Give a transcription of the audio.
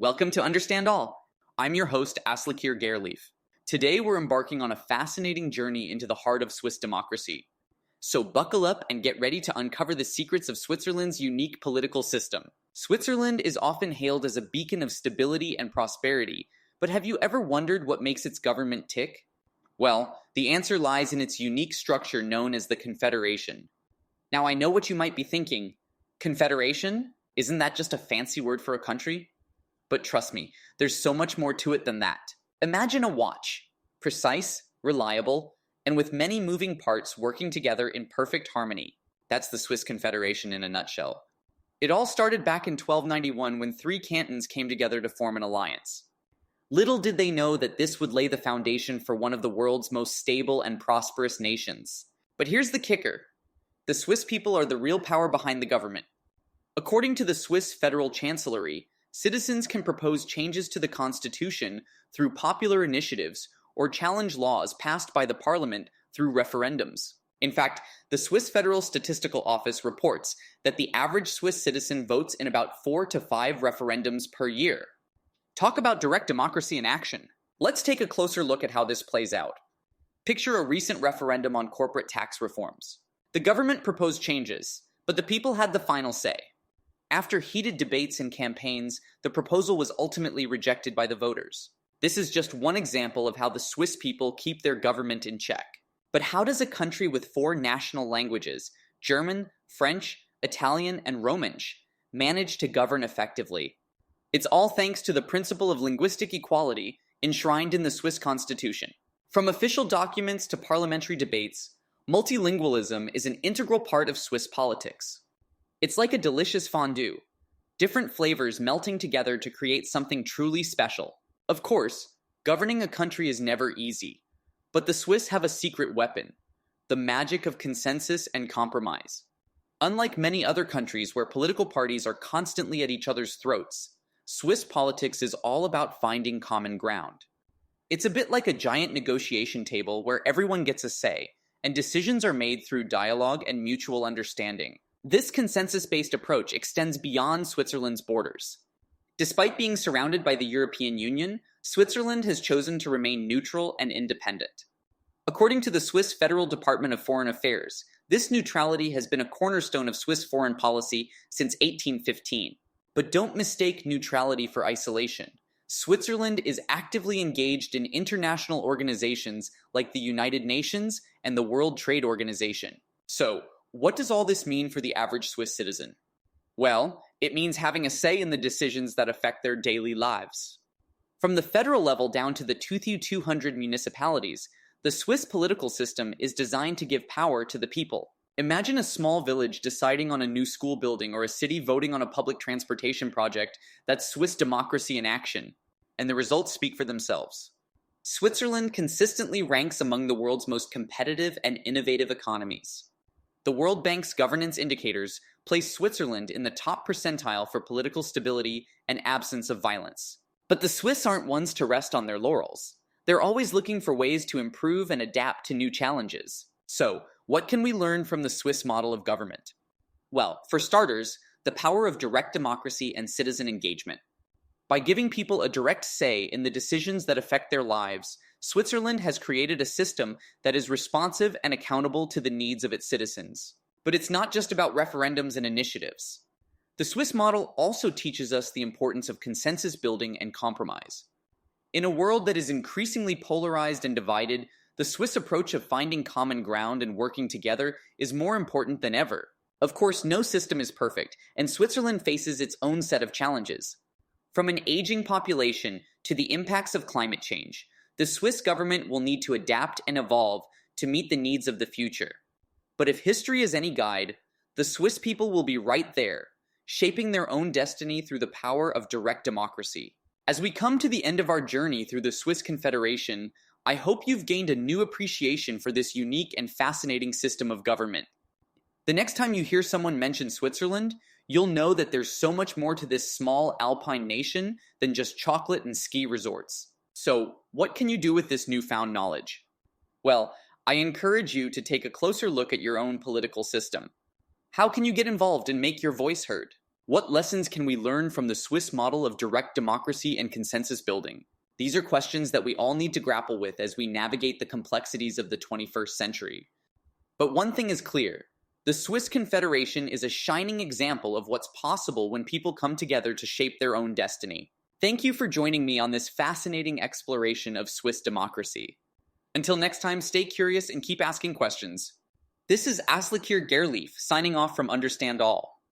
Welcome to Understand All. I'm your host, Aslakir Gerleaf. Today we're embarking on a fascinating journey into the heart of Swiss democracy. So buckle up and get ready to uncover the secrets of Switzerland's unique political system. Switzerland is often hailed as a beacon of stability and prosperity, but have you ever wondered what makes its government tick? Well, the answer lies in its unique structure known as the confederation. Now I know what you might be thinking. Confederation? Isn't that just a fancy word for a country? But trust me, there's so much more to it than that. Imagine a watch, precise, reliable, and with many moving parts working together in perfect harmony. That's the Swiss Confederation in a nutshell. It all started back in 1291 when three cantons came together to form an alliance. Little did they know that this would lay the foundation for one of the world's most stable and prosperous nations. But here's the kicker. The Swiss people are the real power behind the government. According to the Swiss Federal Chancellery, citizens can propose changes to the constitution through popular initiatives or challenge laws passed by the parliament through referendums. In fact, the Swiss Federal Statistical Office reports that the average Swiss citizen votes in about 4 to 5 referendums per year. Talk about direct democracy in action. Let's take a closer look at how this plays out. Picture a recent referendum on corporate tax reforms. The government proposed changes, but the people had the final say. After heated debates and campaigns, the proposal was ultimately rejected by the voters. This is just one example of how the Swiss people keep their government in check. But how does a country with 4 national languages, German, French, Italian, and Romansh, manage to govern effectively? It's all thanks to the principle of linguistic equality enshrined in the Swiss constitution. From official documents to parliamentary debates, multilingualism is an integral part of Swiss politics. It's like a delicious fondue, different flavors melting together to create something truly special. Of course, governing a country is never easy, but the Swiss have a secret weapon, the magic of consensus and compromise. Unlike many other countries where political parties are constantly at each other's throats, Swiss politics is all about finding common ground. It's a bit like a giant negotiation table where everyone gets a say, and decisions are made through dialogue and mutual understanding. This consensus-based approach extends beyond Switzerland's borders. Despite being surrounded by the European Union, Switzerland has chosen to remain neutral and independent. According to the Swiss Federal Department of Foreign Affairs, this neutrality has been a cornerstone of Swiss foreign policy since 1815. But don't mistake neutrality for isolation. Switzerland is actively engaged in international organizations like the United Nations and the World Trade Organization. So, what does all this mean for the average Swiss citizen? Well, it means having a say in the decisions that affect their daily lives. From the federal level down to the 2,200 municipalities, the Swiss political system is designed to give power to the people. Imagine a small village deciding on a new school building or a city voting on a public transportation project. That's Swiss democracy in action, and the results speak for themselves. Switzerland consistently ranks among the world's most competitive and innovative economies. The World Bank's governance indicators place Switzerland in the top percentile for political stability and absence of violence. But the Swiss aren't ones to rest on their laurels. They're always looking for ways to improve and adapt to new challenges. So, what can we learn from the Swiss model of government? Well, for starters, the power of direct democracy and citizen engagement. By giving people a direct say in the decisions that affect their lives, Switzerland has created a system that is responsive and accountable to the needs of its citizens. But it's not just about referendums and initiatives. The Swiss model also teaches us the importance of consensus building and compromise. In a world that is increasingly polarized and divided, the Swiss approach of finding common ground and working together is more important than ever. Of course, no system is perfect, and Switzerland faces its own set of challenges. From an aging population to the impacts of climate change, the Swiss government will need to adapt and evolve to meet the needs of the future. But if history is any guide, the Swiss people will be right there, shaping their own destiny through the power of direct democracy. As we come to the end of our journey through the Swiss Confederation, I hope you've gained a new appreciation for this unique and fascinating system of government. The next time you hear someone mention Switzerland, you'll know that there's so much more to this small alpine nation than just chocolate and ski resorts. So, what can you do with this newfound knowledge? Well, I encourage you to take a closer look at your own political system. How can you get involved and make your voice heard? What lessons can we learn from the Swiss model of direct democracy and consensus building? These are questions that we all need to grapple with as we navigate the complexities of the 21st century. But one thing is clear. The Swiss Confederation is a shining example of what's possible when people come together to shape their own destiny. Thank you for joining me on this fascinating exploration of Swiss democracy. Until next time, stay curious and keep asking questions. This is Aslakir Gerleaf, signing off from Understand All.